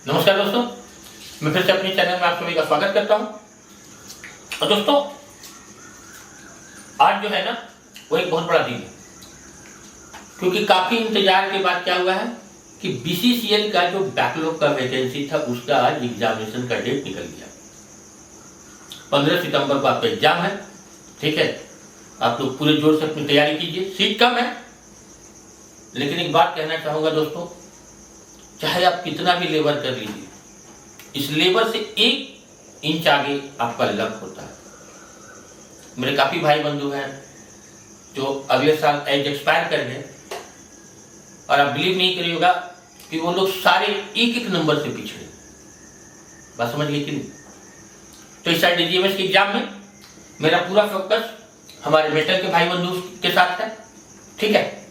नमस्कार दोस्तों, मैं फिर से अपने चैनल में आप सभी का स्वागत करता हूं। और दोस्तों, आज जो है ना वो एक बहुत बड़ा दिन है, क्योंकि काफी इंतजार के बाद क्या हुआ है कि बीसीसीएल का जो बैकलॉग का वैकेंसी था उसका आज एग्जामिनेशन का डेट निकल गया। 15 सितंबर को आपका एग्जाम है। ठीक है, आप लोग पूरे जोर से अपनी तैयारी कीजिए। सीट कम है, लेकिन एक बात कहना चाहूंगा दोस्तों, चाहे आप कितना भी लेबर कर लीजिए, इस लेबर से 1 इंच आगे आपका लक होता है। मेरे काफी भाई बंधु हैं जो अगले साल एज एक्सपायर कर गए, और आप बिलीव नहीं करिएगा कि वो लोग सारे एक नंबर से पिछड़े। बात समझ गए कि नहीं? तो इस साल डीजीएमएस के एग्जाम में मेरा पूरा फोकस हमारे मेटल के भाई बंधु के साथ है। ठीक है,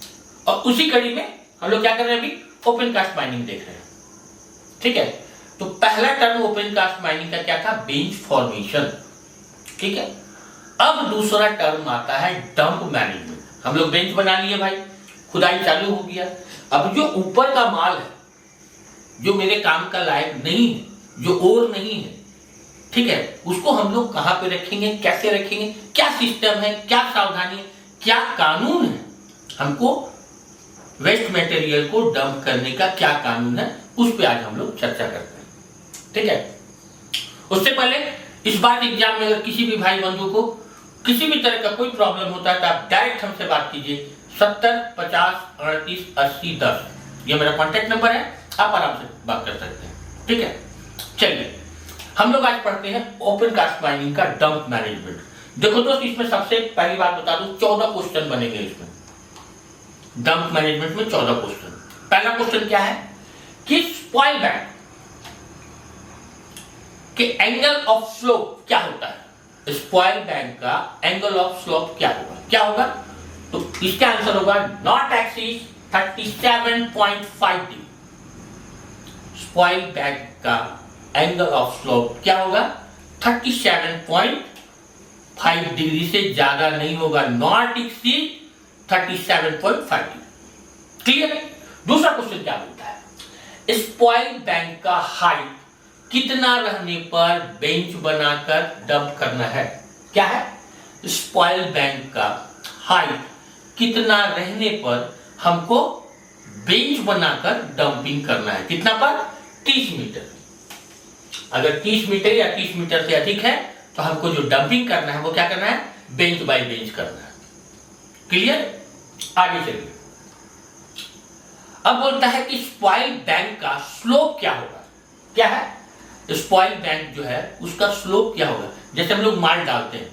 और उसी कड़ी में हम लोग क्या कर रहे हैं, अभी ओपन कास्ट माइनिंग देख रहे हैं। ठीक है, तो पहला टर्म ओपन कास्ट माइनिंग का क्या था, बेंच फॉर्मेशन। ठीक है, अब दूसरा टर्म आता है डंप मैनेजमेंट। हम लोग बेंच बना लिए भाई, खुदाई चालू हो गया। अब जो ऊपर का माल है, जो मेरे काम का लायक नहीं है, जो और नहीं है, ठीक है, उसको हम लोग कहां पे रखेंगे, कैसे रखेंगे, क्या सिस्टम है, क्या सावधानी है, क्या कानून है, हमको वेस्ट मटेरियल को डंप करने का क्या कानून है, उस पे आज हम लोग चर्चा करते हैं। ठीक है, उससे पहले इस बार एग्जाम में अगर किसी भी भाई बंधु को किसी भी तरह का कोई प्रॉब्लम होता है तो आप डायरेक्ट हमसे बात कीजिए। 70 50 38 80 10 ये मेरा कॉन्टेक्ट नंबर है, आप आराम से बात कर सकते हैं। ठीक है, चलिए हम लोग आज पढ़ते हैं ओपन कास्ट माइनिंग का डंप मैनेजमेंट। देखो दोस्त, इसमें सबसे पहली बात बता दूं, 14 क्वेश्चन बनेंगे इसमें। डंप मैनेजमेंट में 14 क्वेश्चन। पहला क्वेश्चन क्या है कि स्पॉइल बैंक के एंगल ऑफ स्लोप क्या होता है। स्पॉइल बैंक का एंगल ऑफ स्लोप क्या होगा, क्या होगा? तो इसका आंसर होगा not axis 37.5 degree. Spoil bank का एंगल ऑफ स्लोप क्या होगा, 37.5 डिग्री से ज्यादा नहीं होगा, नॉट एक्सीड 37.5 डिग्री। क्लियर है? दूसरा क्वेश्चन क्या बोलता है, स्पॉइल बैंक का हाइट कितना रहने पर बेंच बनाकर डंप करना है। क्या है? स्पॉइल बैंक का हाइट कितना रहने पर हमको बेंच बनाकर डंपिंग करना है। कितना पर? 30 मीटर। अगर 30 मीटर या 30 मीटर से अधिक है तो हमको जो डंपिंग करना है वो क्या करना है, बेंच बाय बेंच करना है। क्लियर? आगे चलिए। अब बोलता है कि स्पॉइल बैंक का स्लोप क्या होगा। क्या है? स्पॉइल बैंक जो है उसका स्लोप क्या होगा। जैसे हम लोग माल डालते हैं,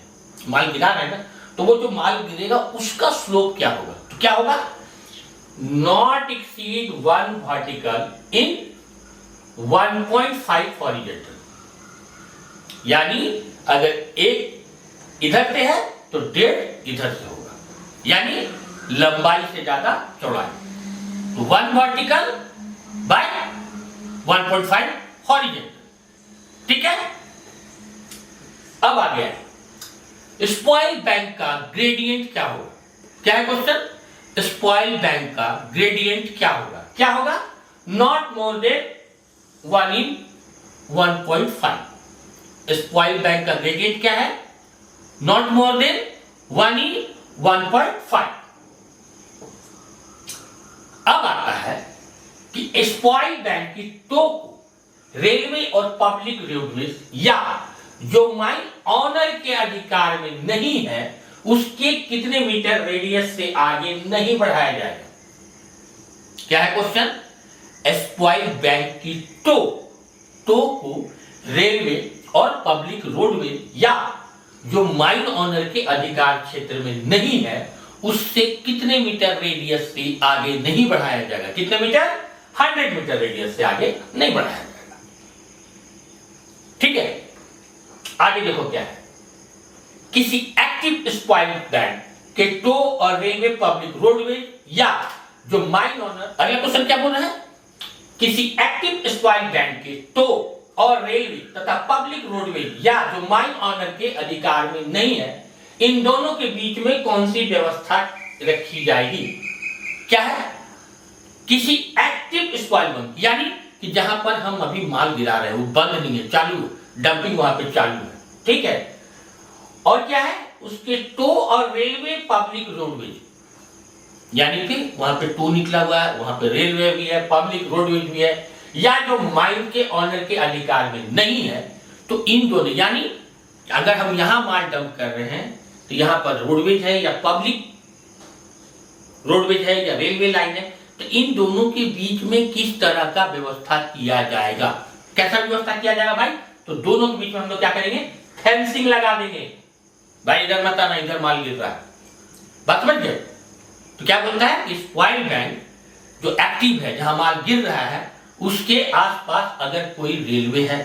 माल गिरा रहे हैं ना, तो वो जो माल गिरेगा उसका स्लोप क्या होगा। तो क्या होगा, not exceed 1 vertical in 1.5 horizontal. यानी अगर एक इधर से है तो 1.5 इधर से होगा, यानी लंबाई से ज्यादा चौड़ाई। तो 1 वर्टिकल बाय 1.5 हॉरिजॉन्टल। ठीक है, अब आ गया स्पॉइल बैंक का ग्रेडियंट क्या होगा। क्या है क्वेश्चन, स्पॉइल बैंक का ग्रेडियंट क्या होगा। क्या होगा, not more than 1 in 1.5। Spoil bank का ग्रेडियंट क्या है, नॉट मोर देन 1 in 1.5। अब आता है कि स्पॉइल बैंक की टो को रेलवे और पब्लिक रोडवेज या जो माइन ऑनर के अधिकार में नहीं है उसके कितने मीटर रेडियस से आगे नहीं बढ़ाया जाएगा। क्या है क्वेश्चन, स्पॉइल बैंक की टो को रेलवे और पब्लिक रोडवेज या जो माइन ऑनर के अधिकार क्षेत्र में नहीं है उससे कितने मीटर रेडियस से आगे नहीं बढ़ाया जाएगा। कितने मीटर, 100 मीटर रेडियस से आगे नहीं बढ़ाया जाएगा। ठीक है, आगे देखो क्या है, किसी एक्टिव स्पॉइल बैंक के टो और रेलवे पब्लिक रोडवे या जो माइन ऑनर। अगला क्वेश्चन क्या बोल रहा है, किसी एक्टिव स्पॉइल बैंक के टो और रेलवे तथा पब्लिक रोडवे या जो माइन ऑनर के अधिकार में नहीं है, इन दोनों के बीच में कौन सी व्यवस्था रखी जाएगी। क्या है, किसी एक्टिव स्पॉइल बैंक यानी कि जहां पर हम अभी माल गिरा रहे हैं वो बंद नहीं है, चालू है, डंपिंग वहां पे चालू है, ठीक है। और क्या है उसके टो और रेलवे पब्लिक रोडवेज, यानी कि वहां पे टो निकला हुआ है, वहां पे रेलवे भी है, पब्लिक रोडवेज भी है, या जो माइन के ऑनर के अधिकार में नहीं है, तो इन दोनों, यानी अगर हम यहां माल डंप कर रहे हैं तो यहां पर रोडवेज है या पब्लिक रोडवेज है या रेलवे लाइन है, तो इन दोनों के बीच में किस तरह का व्यवस्था किया जाएगा, कैसा व्यवस्था किया जाएगा भाई? तो दोनों के बीच में हम लोग क्या करेंगे, फेंसिंग लगा देंगे। भाई इधर मत आना, इधर माल गिर रहा है, बात समझ गए? तो क्या बोलता है कि स्पॉइल बैंक जो एक्टिव है, जहां माल गिर रहा है, उसके आसपास अगर कोई रेलवे है,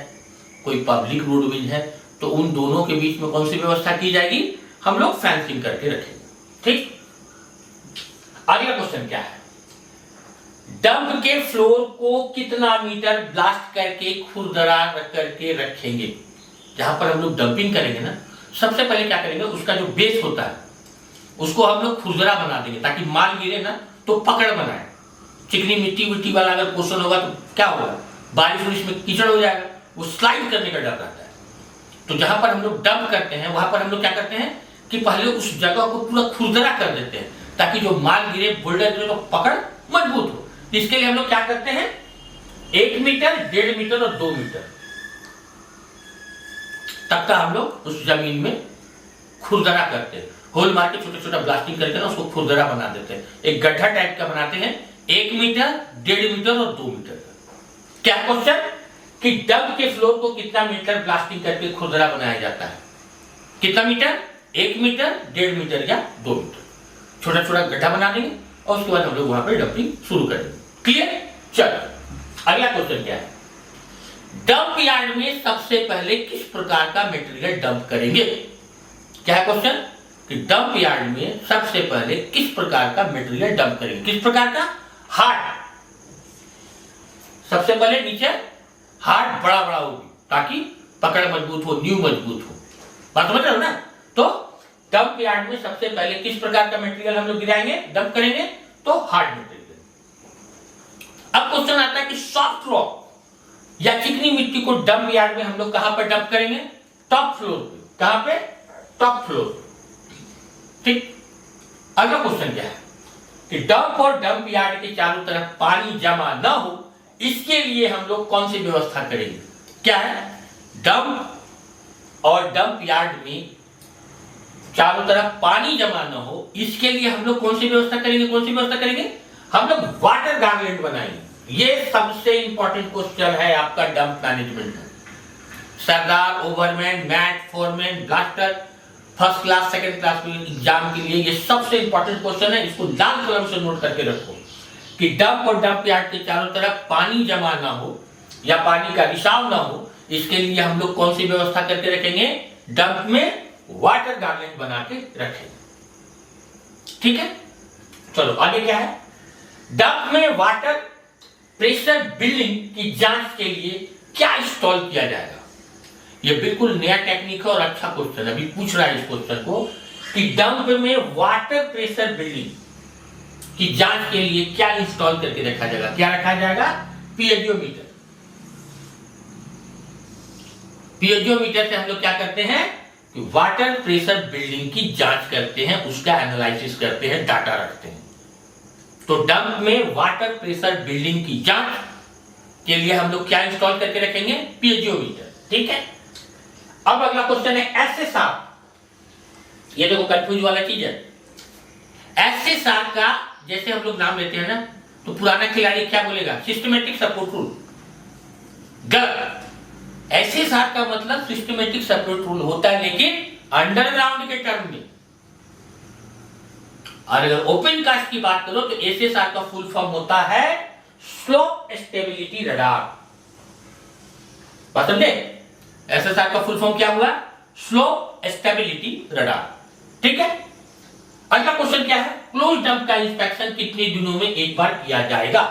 कोई पब्लिक रोडवेज है, तो उन दोनों के बीच में कौन सी व्यवस्था की जाएगी, हम लोग फेंसिंग करके रखेंगे, ठीक। अगला क्वेश्चन क्या है, डंप के फ्लोर को कितना मीटर ब्लास्ट करके खुरदरा करके रखेंगे? जहां पर हम लोग डंपिंग करेंगे ना, सबसे पहले क्या करेंगे, उसका जो बेस होता है उसको हम लोग खुरदरा बना देंगे, ताकि माल गिरे ना तो पकड़ बनाए। चिकनी मिट्टी वाला अगर क्वेश्चन होगा तो क्या होगा, बारिश में कीचड़ हो जाएगा, वो स्लाइड करने का डर रहता है। तो जहां पर हम लोग डंप करते हैं वहां पर हम लोग क्या करते हैं कि पहले उस जगह को पूरा खुरदरा कर देते हैं, ताकि जो माल गिरे, बोल्डर गिरे तो पकड़ मजबूत हो। इसके लिए हम लोग क्या करते हैं, 1 मीटर, 1.5 मीटर और 2 मीटर तक का हम लोग उस जमीन में खुरदरा करते हैं, होल मार के छोटा छोटा ब्लास्टिंग करके ना उसको खुरदरा बना देते हैं, एक गड्ढा टाइप का बनाते हैं, 1 मीटर, 1.5 मीटर और 2 मीटर का। क्या क्वेश्चन कि डंप के फ्लोर को कितना मीटर ब्लास्टिंग करके खुरदरा बनाया जाता है, कितना मीटर, 1 मीटर, 1.5 मीटर या 2 मीटर, छोटा छोटा गड्ढा बना देंगे और उसके बाद हम लोग वहां पर डंपिंग शुरू करेंगे। क्लियर? चलो अगला क्वेश्चन क्या है, डंप यार्ड में सबसे पहले किस प्रकार का मटेरियल डंप करेंगे? क्या है क्वेश्चन कि डंप यार्ड में सबसे पहले किस प्रकार का मटेरियल डंप करेंगे, किस प्रकार का? हार्ड, सबसे पहले नीचे हार्ड बड़ा बड़ा होगी ताकि पकड़ मजबूत हो, न्यू मजबूत हो, बात समझ रहे हो ना? तो डंप यार्ड में सबसे पहले किस प्रकार का मटेरियल हम लोग गिराएंगे, डंप करेंगे, तो हार्ड मटेरियल। अब क्वेश्चन आता है कि सॉफ्ट रॉक या चिकनी मिट्टी को डंप यार्ड में हम लोग कहां पर डंप करेंगे? टॉप फ्लोर पे। कहां पे? टॉप फ्लोर, ठीक। अगला क्वेश्चन क्या है कि डंप और डंप यार्ड के चारों तरफ पानी जमा न हो, इसके लिए हम लोग कौन सी व्यवस्था करेंगे? क्या है, डंप और डंप यार्ड में चारों तरफ पानी जमा न हो, इसके लिए हम लोग कौन सी व्यवस्था करेंगे, कौन सी व्यवस्था करेंगे? हम लोग वाटर गार्डलेंड बनाएंगे। ये सबसे इंपॉर्टेंट क्वेश्चन है आपका डंप मैनेजमेंट में। Sirdar, overman, mate, foreman, blaster, first class, second class exam के लिए ये सबसे इंपॉर्टेंट क्वेश्चन है, इसको लाल कलम से नोट करके रखो कि डंप और डंप यार्ड के चारों तरफ पानी जमा ना हो या पानी का रिसाव ना हो, इसके लिए हम लोग कौन सी व्यवस्था करके रखेंगे? डंप में वाटर गार्डलेंड बना के रखेंगे, ठीक है। चलो आगे क्या है, डंप में वाटर प्रेशर बिल्डिंग की जांच के लिए क्या इंस्टॉल किया जाएगा? ये बिल्कुल नया टेक्निक है और अच्छा क्वेश्चन है, अभी पूछ रहा है इस क्वेश्चन को कि डंप में वाटर प्रेशर बिल्डिंग की जांच के लिए क्या इंस्टॉल करके रखा जाएगा? क्या रखा जाएगा? पीएचओमीटर। पीएचओमीटर से हम लोग क्या करते हैं कि वाटर प्रेशर बिल्डिंग की जांच करते हैं, उसका एनालिसिस करते हैं, डाटा रखते हैं। तो डंप में वाटर प्रेशर बिल्डिंग की जांच के लिए हम लोग क्या इंस्टॉल करके रखेंगे? पीएचओमीटर, ठीक है। अब अगला क्वेश्चन है एसएसआर। ये देखो कंफ्यूज वाला चीज है। एसएसआर का जैसे हम लोग नाम लेते हैं ना, तो पुराना खिलाड़ी क्या बोलेगा? Systematic support rule. गलत। एसएसआर का मतलब सिस्टमेटिक सपोर्ट रूल होता है, लेकिन अंडरग्राउंड के टर्म में। और अगर ओपन कास्ट की बात करो तो एसएसआर का फुल फॉर्म होता है स्लोप स्टेबिलिटी रडार। बात समझे? एसएसआर का फुल फॉर्म क्या हुआ? स्लोप स्टेबिलिटी रडार, ठीक है। अगला क्वेश्चन क्या है, क्लोज डंप का इंस्पेक्शन कितने दिनों में एक बार किया जाएगा?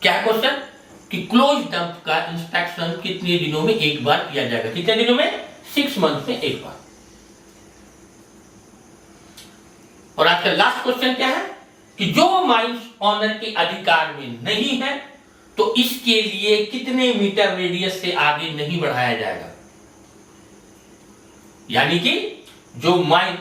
क्या है क्वेश्चन कि क्लोज डंप का इंस्पेक्शन कितने दिनों में एक बार किया जाएगा? कितने दिनों में? 6 मंथ में एक बार। और आज का लास्ट क्वेश्चन क्या है कि जो माइंस ऑनर के अधिकार में नहीं है तो इसके लिए कितने मीटर रेडियस से आगे नहीं बढ़ाया जाएगा, यानी कि जो माइन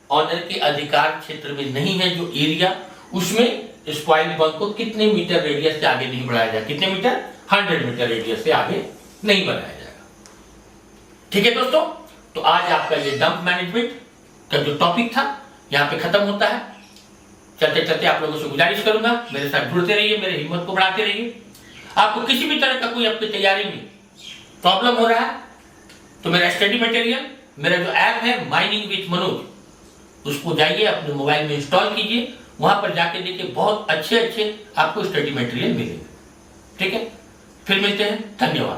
ऑनर के अधिकार क्षेत्र में नहीं है, जो एरिया, उसमें स्पॉइल बंक को कितने मीटर रेडियस से आगे नहीं बढ़ाया जाएगा, कितने मीटर, 100 मीटर रेडियस से आगे नहीं बढ़ाया जाएगा। ठीक है दोस्तों, तो आज आपका ये डंप मैनेजमेंट का जो टॉपिक था यहां पे खत्म होता है। चलते चलते आप लोगों से गुजारिश करूंगा, मेरे साथ जुड़ते रहिए, मेरे हिम्मत को बढ़ाते रहिए। आपको किसी भी तरह का कोई अपनी तैयारी में प्रॉब्लम हो रहा है तो मेरा स्टडी मटेरियल, मेरा जो ऐप है माइनिंग विद मनोज, उसको जाइए अपने मोबाइल में इंस्टॉल कीजिए, वहां पर जाके देखिए बहुत अच्छे अच्छे आपको स्टडी मटेरियल मिलेंगे। ठीक है, फिर मिलते हैं, धन्यवाद।